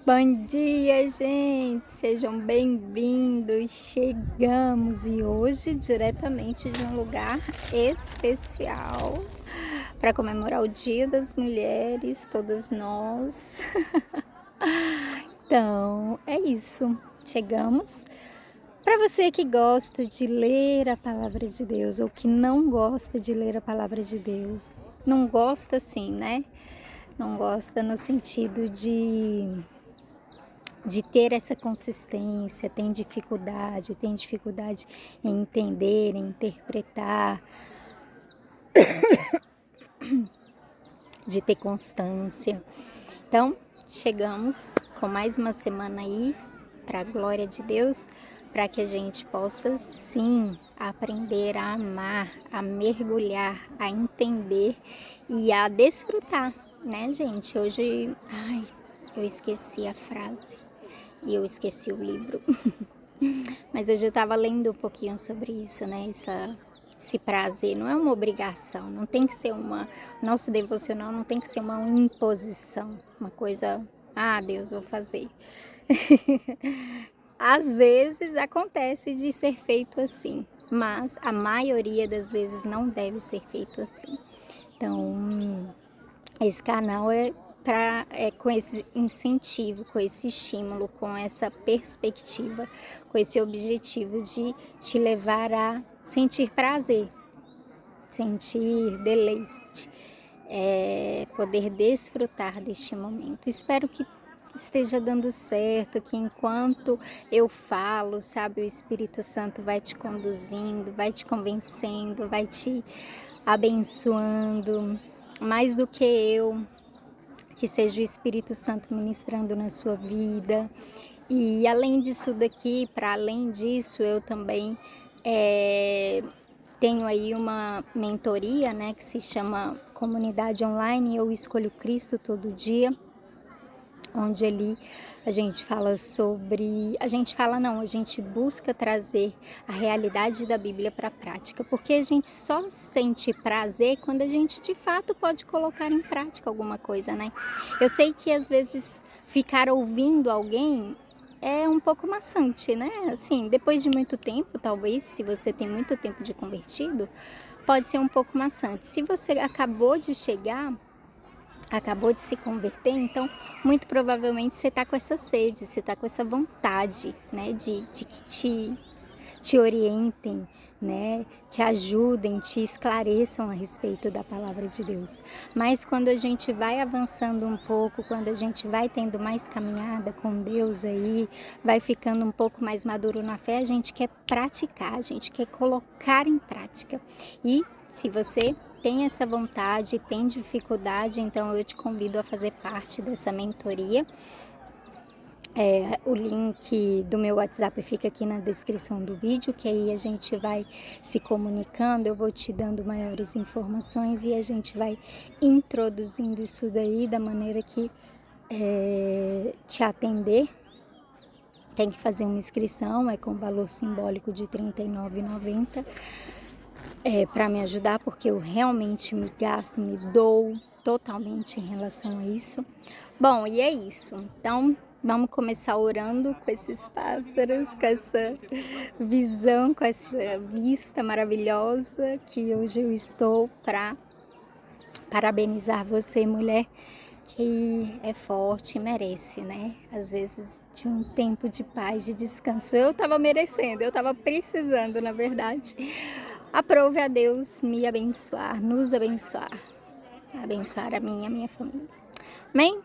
Bom dia, gente! Sejam bem-vindos. Chegamos e hoje diretamente de um lugar especial para comemorar o Dia das Mulheres, todas nós. Então, é isso. Chegamos. Para você que gosta de ler a palavra de Deus ou que não gosta de ler a palavra de Deus, não gosta assim, né? Não gosta no sentido de ter essa consistência, tem dificuldade em entender, em interpretar, de ter constância. Então, chegamos com mais uma semana aí, para a glória de Deus, para que a gente possa sim aprender a amar, a mergulhar, a entender e a desfrutar, né, gente? Hoje, eu esqueci a frase e eu esqueci o livro. Mas hoje eu estava lendo um pouquinho sobre isso, né? Esse prazer não é uma obrigação, não tem que ser nosso devocional não tem que ser uma imposição, uma coisa, Deus, vou fazer. Às vezes acontece de ser feito assim, mas a maioria das vezes não deve ser feito assim. Então, esse canal é com esse incentivo, com esse estímulo, com essa perspectiva, com esse objetivo de te levar a sentir prazer, sentir deleite, poder desfrutar deste momento. Espero que esteja dando certo, que enquanto eu falo, sabe, o Espírito Santo vai te conduzindo, vai te convencendo, vai te abençoando, mais do que eu, que seja o Espírito Santo ministrando na sua vida. E além disso daqui, para além disso, eu também tenho aí uma mentoria, né, que se chama Comunidade Online Eu Escolho Cristo Todo Dia, onde ali a gente fala sobre, a gente busca trazer a realidade da Bíblia para a prática, porque a gente só sente prazer quando a gente de fato pode colocar em prática alguma coisa, né? Eu sei que às vezes ficar ouvindo alguém é um pouco maçante, né? Assim, depois de muito tempo, talvez, se você tem muito tempo de convertido, pode ser um pouco maçante. Se você acabou de chegar, acabou de se converter, então muito provavelmente você está com essa sede, você está com essa vontade, né, de que te orientem, né, te ajudem, te esclareçam a respeito da palavra de Deus. Mas quando a gente vai avançando um pouco, quando a gente vai tendo mais caminhada com Deus aí, vai ficando um pouco mais maduro na fé, a gente quer praticar, a gente quer colocar em prática. E se você tem essa vontade, tem dificuldade, então eu te convido a fazer parte dessa mentoria. O link do meu WhatsApp fica aqui na descrição do vídeo, que aí a gente vai se comunicando, eu vou te dando maiores informações e a gente vai introduzindo isso daí da maneira que te atender. Tem que fazer uma inscrição, é com valor simbólico de R$ 39,90. Para me ajudar, porque eu realmente me gasto, me dou totalmente em relação a isso. Bom, e é isso. Então, vamos começar orando com esses pássaros, com essa visão, com essa vista maravilhosa que hoje eu estou para parabenizar você, mulher, que é forte e merece, né? Às vezes de um tempo de paz, de descanso. Eu estava merecendo, eu estava precisando, na verdade. Aprove a Deus me abençoar, nos abençoar, abençoar a minha família. Amém?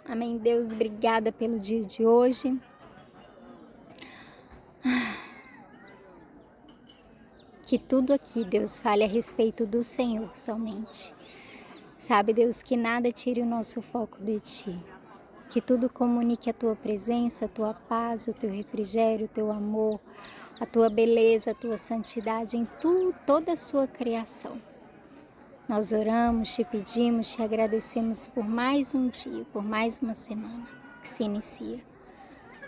Amém, Deus, obrigada pelo dia de hoje. Que tudo aqui, Deus, fale a respeito do Senhor somente. Sabe, Deus, que nada tire o nosso foco de Ti. Que tudo comunique a Tua presença, a Tua paz, o Teu refrigério, o Teu amor, a Tua beleza, a Tua santidade em toda a Sua criação. Nós oramos, te pedimos, te agradecemos por mais um dia, por mais uma semana que se inicia.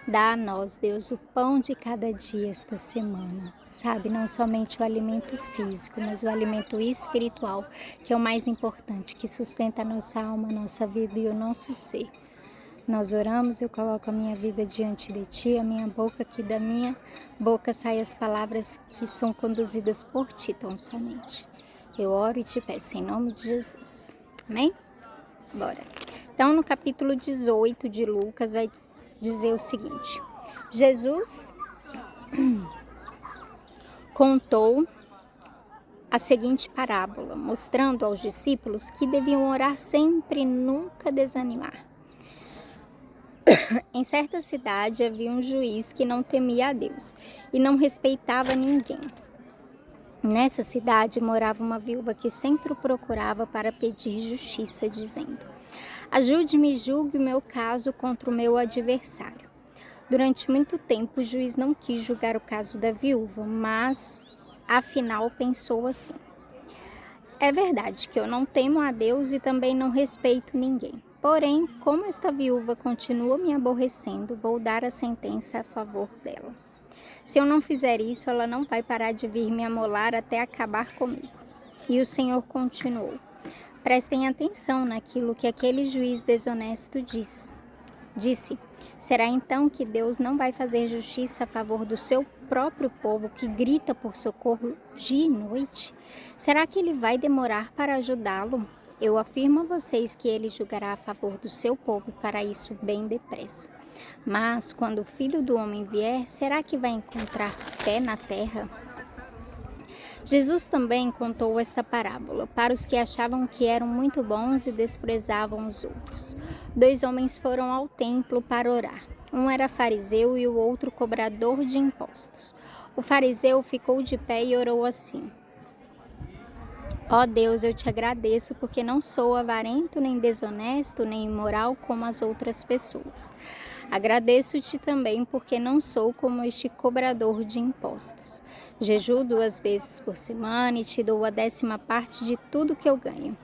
Dá a nós, Deus, o pão de cada dia esta semana. Sabe, não somente o alimento físico, mas o alimento espiritual, que é o mais importante, que sustenta a nossa alma, a nossa vida e o nosso ser. nós oramos. Eu coloco a minha vida diante de Ti, a minha boca, que da minha boca saem as palavras que são conduzidas por Ti tão somente. Eu oro e te peço em nome de Jesus. Amém? Bora. Então, no capítulo 18 de Lucas, vai dizer o seguinte: Jesus contou a seguinte parábola, mostrando aos discípulos que deviam orar sempre e nunca desanimar. Em certa cidade havia um juiz que não temia a Deus e não respeitava ninguém. Nessa cidade morava uma viúva que sempre o procurava para pedir justiça, dizendo: ajude-me e julgue o meu caso contra o meu adversário. Durante muito tempo o juiz não quis julgar o caso da viúva, mas afinal pensou assim: é verdade que eu não temo a Deus e também não respeito ninguém. Porém, como esta viúva continua me aborrecendo, vou dar a sentença a favor dela. Se eu não fizer isso, ela não vai parar de vir me amolar até acabar comigo. E o Senhor continuou: prestem atenção naquilo que aquele juiz desonesto disse. Será então que Deus não vai fazer justiça a favor do seu próprio povo que grita por socorro dia e noite? Será que ele vai demorar para ajudá-lo? Eu afirmo a vocês que ele julgará a favor do seu povo e fará isso bem depressa. Mas quando o Filho do Homem vier, será que vai encontrar fé na terra? Jesus também contou esta parábola para os que achavam que eram muito bons e desprezavam os outros. 2 homens foram ao templo para orar. Um era fariseu e o outro cobrador de impostos. O fariseu ficou de pé e orou assim: ó Deus, eu te agradeço porque não sou avarento, nem desonesto, nem imoral como as outras pessoas. Agradeço-te também porque não sou como este cobrador de impostos. Jejuo 2 vezes por semana e te dou a 10ª parte de tudo que eu ganho.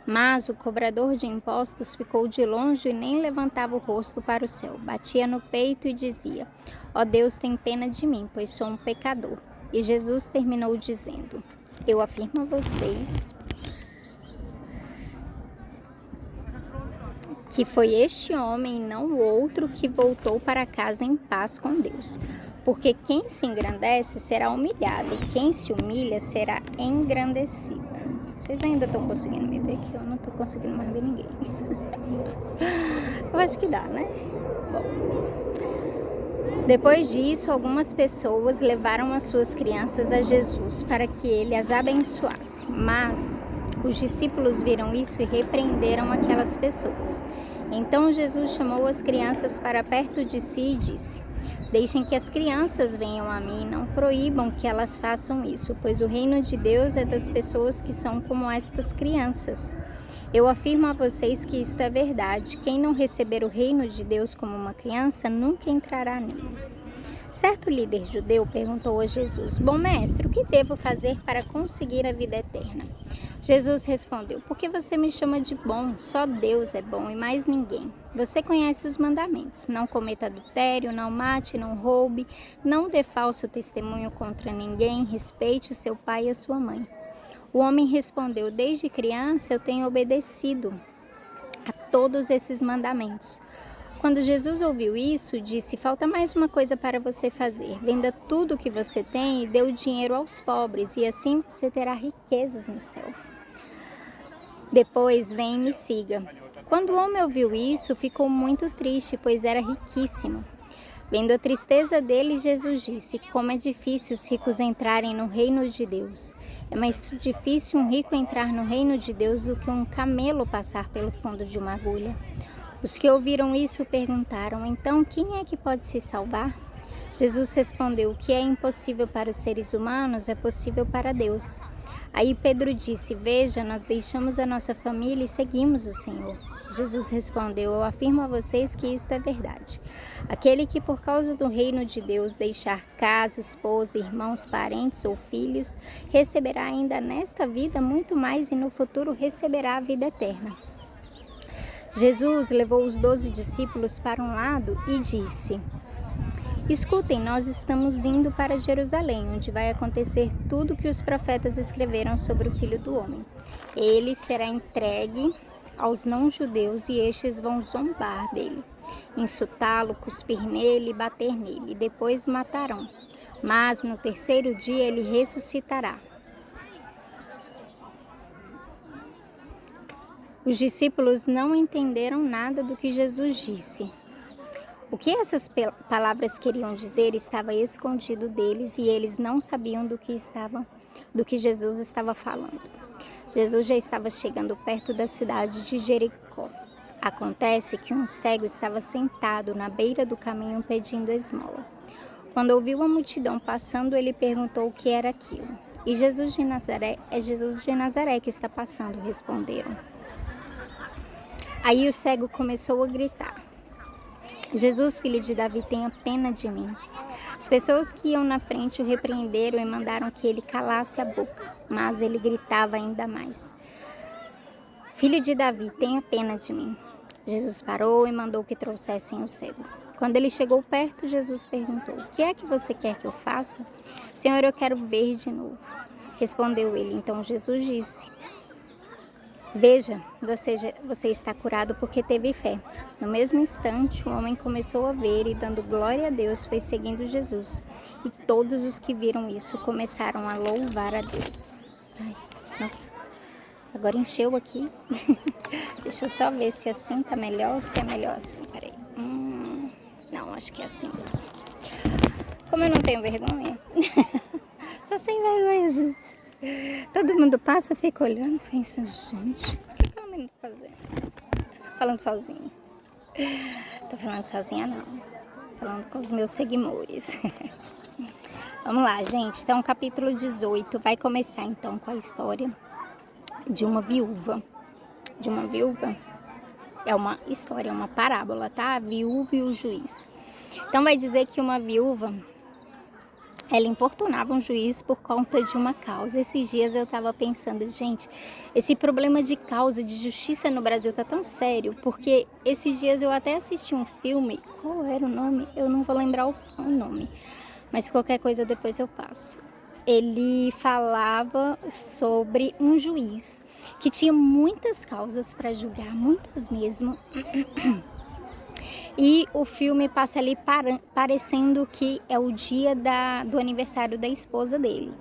Mas o cobrador de impostos ficou de longe e nem levantava o rosto para o céu. Batia no peito e dizia: ó Deus, tem pena de mim, pois sou um pecador. E Jesus terminou dizendo: eu afirmo a vocês que foi este homem e não o outro que voltou para casa em paz com Deus. Porque quem se engrandece será humilhado, e quem se humilha será engrandecido. Vocês ainda estão conseguindo me ver aqui? Eu não estou conseguindo mais ver ninguém. Eu acho que dá, né? Bom. Depois disso, algumas pessoas levaram as suas crianças a Jesus para que ele as abençoasse. Mas os discípulos viram isso e repreenderam aquelas pessoas. Então Jesus chamou as crianças para perto de si e disse: deixem que as crianças venham a mim, não proíbam que elas façam isso, pois o reino de Deus é das pessoas que são como estas crianças. Eu afirmo a vocês que isto é verdade: quem não receber o reino de Deus como uma criança, nunca entrará nele. Certo líder judeu perguntou a Jesus: bom mestre, o que devo fazer para conseguir a vida eterna? Jesus respondeu: por que você me chama de bom? Só Deus é bom e mais ninguém. Você conhece os mandamentos: não cometa adultério, não mate, não roube, não dê falso testemunho contra ninguém, respeite o seu pai e a sua mãe. O homem respondeu: desde criança eu tenho obedecido a todos esses mandamentos. Quando Jesus ouviu isso, disse: falta mais uma coisa para você fazer. Venda tudo o que você tem e dê o dinheiro aos pobres, e assim você terá riquezas no céu. Depois vem e me siga. Quando o homem ouviu isso, ficou muito triste, pois era riquíssimo. Vendo a tristeza dele, Jesus disse: como é difícil os ricos entrarem no reino de Deus. É mais difícil um rico entrar no reino de Deus do que um camelo passar pelo fundo de uma agulha. Os que ouviram isso perguntaram: então quem é que pode se salvar? Jesus respondeu: o que é impossível para os seres humanos é possível para Deus. Aí Pedro disse: veja, nós deixamos a nossa família e seguimos o Senhor. Jesus respondeu: eu afirmo a vocês que isto é verdade. Aquele que por causa do reino de Deus deixar casa, esposa, irmãos, parentes ou filhos, receberá ainda nesta vida muito mais e no futuro receberá a vida eterna. Jesus levou os 12 discípulos para um lado e disse: escutem, nós estamos indo para Jerusalém, onde vai acontecer tudo que os profetas escreveram sobre o Filho do Homem. Ele será entregue aos não-judeus e estes vão zombar dele. insultá-lo, cuspir nele e bater nele, e depois o matarão. Mas no terceiro dia ele ressuscitará. Os discípulos não entenderam nada do que Jesus disse. O que essas palavras queriam dizer estava escondido deles e eles não sabiam do que Jesus estava falando. Jesus já estava chegando perto da cidade de Jericó. Acontece que um cego estava sentado na beira do caminho pedindo esmola. Quando ouviu a multidão passando, ele perguntou o que era aquilo. E Jesus de Nazaré, é Jesus de Nazaré que está passando, responderam. Aí o cego começou a gritar: Jesus, filho de Davi, tenha pena de mim. As pessoas que iam na frente o repreenderam e mandaram que ele calasse a boca, mas ele gritava ainda mais: Filho de Davi, tenha pena de mim. Jesus parou e mandou que trouxessem o cego. Quando ele chegou perto, Jesus perguntou: O que é que você quer que eu faça? Senhor, eu quero ver de novo. Respondeu ele. Então Jesus disse: Veja, você está curado porque teve fé. No mesmo instante, o homem começou a ver e, dando glória a Deus, foi seguindo Jesus. E todos os que viram isso começaram a louvar a Deus. Ai, nossa, agora encheu aqui. Deixa eu só ver se assim tá melhor ou se é melhor assim. Peraí. Não, acho que é assim mesmo. Como eu não tenho vergonha. Só sem vergonha, gente. Todo mundo passa, fica olhando, pensa, gente, o que aquela menina tá fazendo? Falando sozinha. Tô falando sozinha não. Falando com os meus seguidores. Vamos lá, gente. Então, capítulo 18 vai começar então com a história de uma viúva. De uma viúva. É uma história, é uma parábola, tá? A viúva e o juiz. Então vai dizer que uma viúva, ela importunava um juiz por conta de uma causa. Esses dias eu estava pensando, gente, esse problema de causa, de justiça no Brasil tá tão sério, porque esses dias eu até assisti um filme, qual era o nome? Eu não vou lembrar o nome, mas qualquer coisa depois eu passo. Ele falava sobre um juiz que tinha muitas causas para julgar, muitas mesmo. E o filme passa ali parecendo que é o dia do aniversário da esposa dele.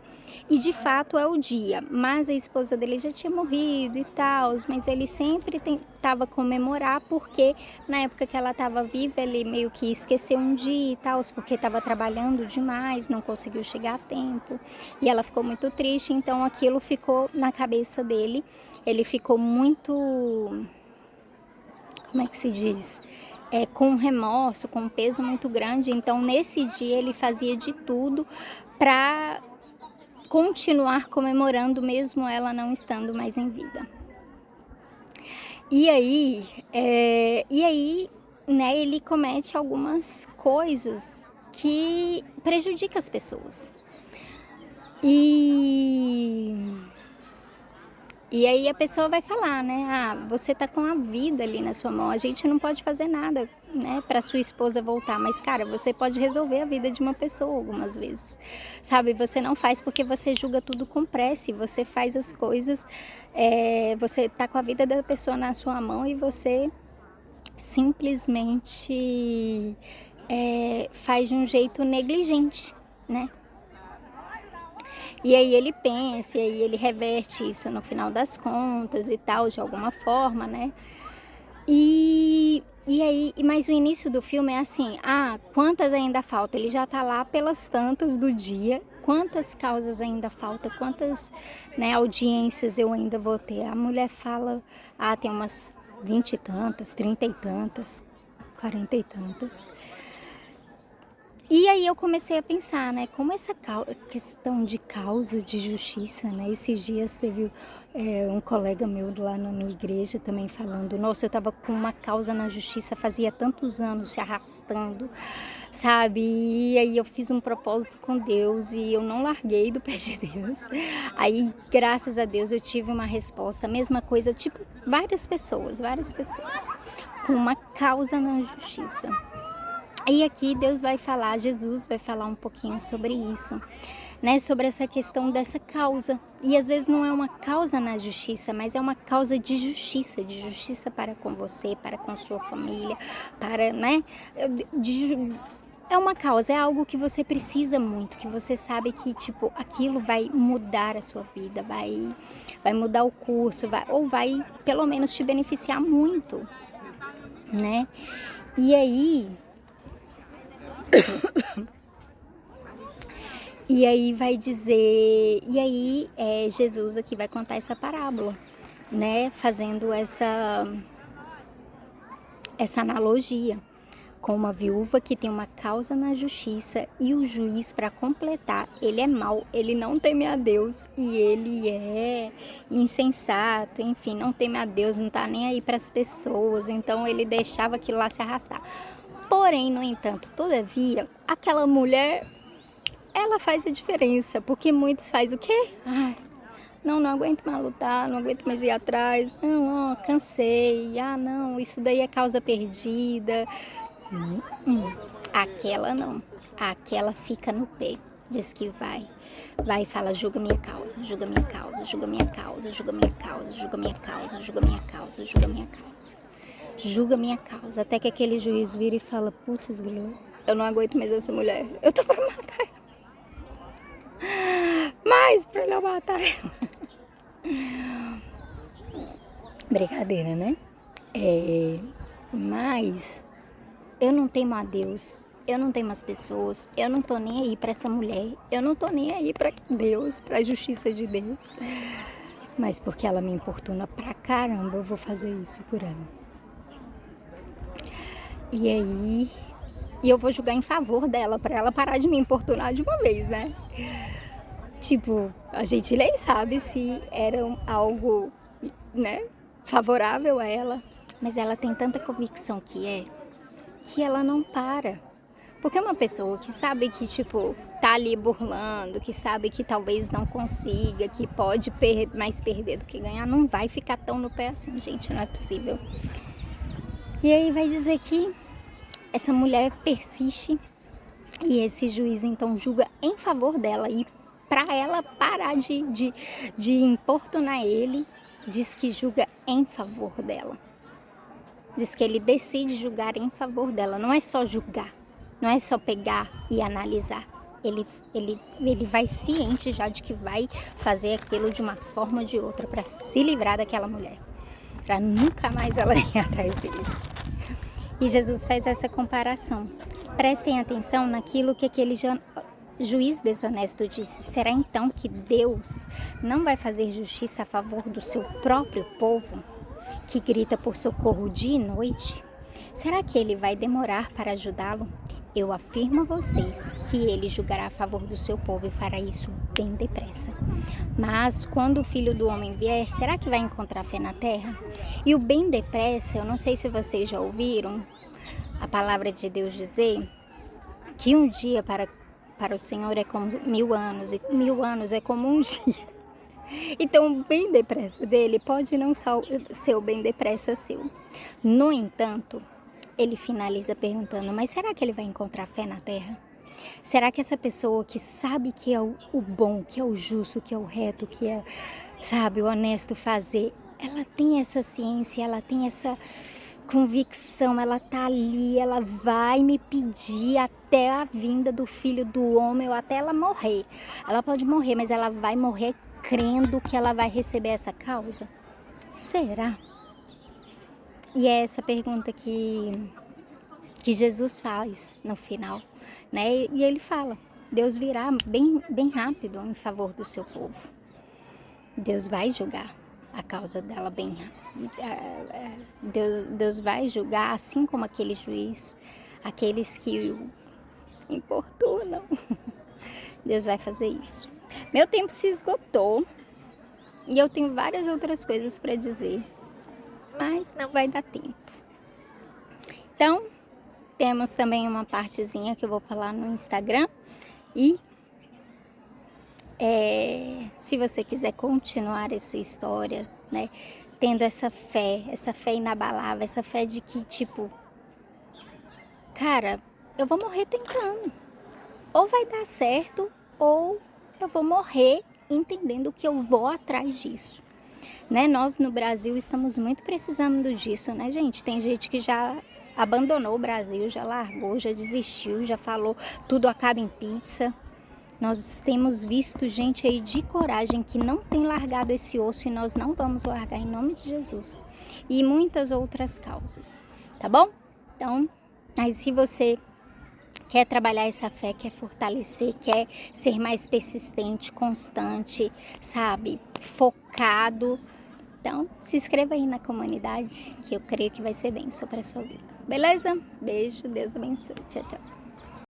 E de fato é o dia, mas a esposa dele já tinha morrido e tal, mas ele sempre tentava comemorar porque na época que ela estava viva ele meio que esqueceu um dia e tal, porque estava trabalhando demais, não conseguiu chegar a tempo. E ela ficou muito triste, então aquilo ficou na cabeça dele. Ele ficou muito, como é que se diz? Com um remorso, com um peso muito grande. Então nesse dia ele fazia de tudo para continuar comemorando mesmo ela não estando mais em vida. E aí, né, ele comete algumas coisas que prejudicam as pessoas. E aí a pessoa vai falar, né? Você tá com a vida ali na sua mão, a gente não pode fazer nada, né, para sua esposa voltar. Mas, cara, você pode resolver a vida de uma pessoa algumas vezes, sabe? Você não faz porque você julga tudo com pressa, você faz as coisas, você tá com a vida da pessoa na sua mão e você simplesmente faz de um jeito negligente, né? E aí ele pensa, e aí ele reverte isso no final das contas e tal, de alguma forma, né? Mas o início do filme é assim, quantas ainda faltam? Ele já tá lá pelas tantas do dia, quantas causas ainda faltam, quantas, né, audiências eu ainda vou ter? A mulher fala, tem umas 20 e tantas, 30 e tantas, 40 e tantas. E aí eu comecei a pensar, né, como essa questão de causa, de justiça, né, esses dias teve um colega meu lá na minha igreja também falando, nossa, eu estava com uma causa na justiça fazia tantos anos se arrastando, sabe, e aí eu fiz um propósito com Deus e eu não larguei do pé de Deus, aí graças a Deus eu tive uma resposta, a mesma coisa, tipo, várias pessoas, com uma causa na justiça. E aqui Deus vai falar, Jesus vai falar um pouquinho sobre isso, né? Sobre essa questão dessa causa. E às vezes não é uma causa na justiça, mas é uma causa de justiça para com você, para com sua família, para, né? É uma causa, é algo que você precisa muito, que você sabe que, tipo, aquilo vai mudar a sua vida, vai mudar o curso, ou vai, pelo menos, te beneficiar muito, né? E aí, vai dizer, Jesus aqui vai contar essa parábola, né? Fazendo essa analogia com uma viúva que tem uma causa na justiça e o juiz, para completar, ele é mau, ele não teme a Deus e ele é insensato, enfim, não teme a Deus, não tá nem aí para as pessoas, então ele deixava aquilo lá se arrastar. Porém, no entanto, todavia, aquela mulher, ela faz a diferença, porque muitos fazem o quê? Ai, não aguento mais lutar, não aguento mais ir atrás, não, cansei, não, isso daí é causa perdida. Aquela não, aquela fica no pé, diz que vai e fala, julga minha causa, julga minha causa, julga minha causa, julga minha causa, julga minha causa, julga minha causa, julga minha causa, julga minha causa, até que aquele juiz vira e fala, putz, grilo, eu não aguento mais essa mulher, eu tô pra matar ela, mais pra eu matar ela. Brincadeira, né? Mas eu não temo a Deus, eu não temo as pessoas, eu não tô nem aí pra essa mulher, eu não tô nem aí pra Deus, pra justiça de Deus. Mas porque ela me importuna pra caramba, eu vou fazer isso por ela. E aí, eu vou julgar em favor dela, pra ela parar de me importunar de uma vez, né? Tipo, a gente nem sabe se era algo, né, favorável a ela, mas ela tem tanta convicção que ela não para. Porque uma pessoa que sabe que, tipo, tá ali burlando, que sabe que talvez não consiga, que pode mais perder do que ganhar, não vai ficar tão no pé assim, gente, não é possível. E aí vai dizer que essa mulher persiste e esse juiz então julga em favor dela e para ela parar de importunar ele, diz que julga em favor dela. Diz que ele decide julgar em favor dela, não é só julgar, não é só pegar e analisar. Ele vai ciente já de que vai fazer aquilo de uma forma ou de outra para se livrar daquela mulher, para nunca mais ela ir atrás dele. E Jesus faz essa comparação. Prestem atenção naquilo que aquele juiz desonesto disse. Será então que Deus não vai fazer justiça a favor do seu próprio povo, que grita por socorro dia e noite? Será que ele vai demorar para ajudá-lo? Eu afirmo a vocês que ele julgará a favor do seu povo e fará isso bem depressa. Mas quando o Filho do Homem vier, será que vai encontrar fé na terra? E o bem depressa, eu não sei se vocês já ouviram a palavra de Deus dizer que um dia para o Senhor é como 1000 anos, e 1000 anos é como um dia. Então, o bem depressa dele pode não ser o bem depressa seu. No entanto, ele finaliza perguntando, mas será que ele vai encontrar fé na terra? Será que essa pessoa que sabe que é o bom, que é o justo, que é o reto, que é, sabe, o honesto fazer, ela tem essa ciência, ela tem essa convicção, ela tá ali, ela vai me pedir até a vinda do Filho do Homem ou até ela morrer. Ela pode morrer, mas ela vai morrer crendo que ela vai receber essa causa? Será? E é essa pergunta que Jesus faz no final, né? E ele fala, Deus virá bem rápido em favor do seu povo. Deus vai julgar a causa dela bem rápido. Deus vai julgar, assim como aquele juiz, aqueles que o importunam. Deus vai fazer isso. Meu tempo se esgotou e eu tenho várias outras coisas para dizer, mas não vai dar tempo. Então, temos também uma partezinha que eu vou falar no Instagram e se você quiser continuar essa história, né, tendo essa fé inabalável, essa fé de que, tipo, cara, eu vou morrer tentando. Ou vai dar certo, ou eu vou morrer entendendo que eu vou atrás disso. Né? Nós no Brasil estamos muito precisando disso, né, gente? Tem gente que já abandonou o Brasil, já largou, já desistiu, já falou tudo acaba em pizza. Nós temos visto gente aí de coragem que não tem largado esse osso e nós não vamos largar em nome de Jesus. E muitas outras causas, tá bom? Então, aí se você quer trabalhar essa fé, quer fortalecer, quer ser mais persistente, constante, sabe? Focado. Então, se inscreva aí na comunidade, que eu creio que vai ser bênção para a sua vida. Beleza? Beijo, Deus abençoe. Tchau, tchau.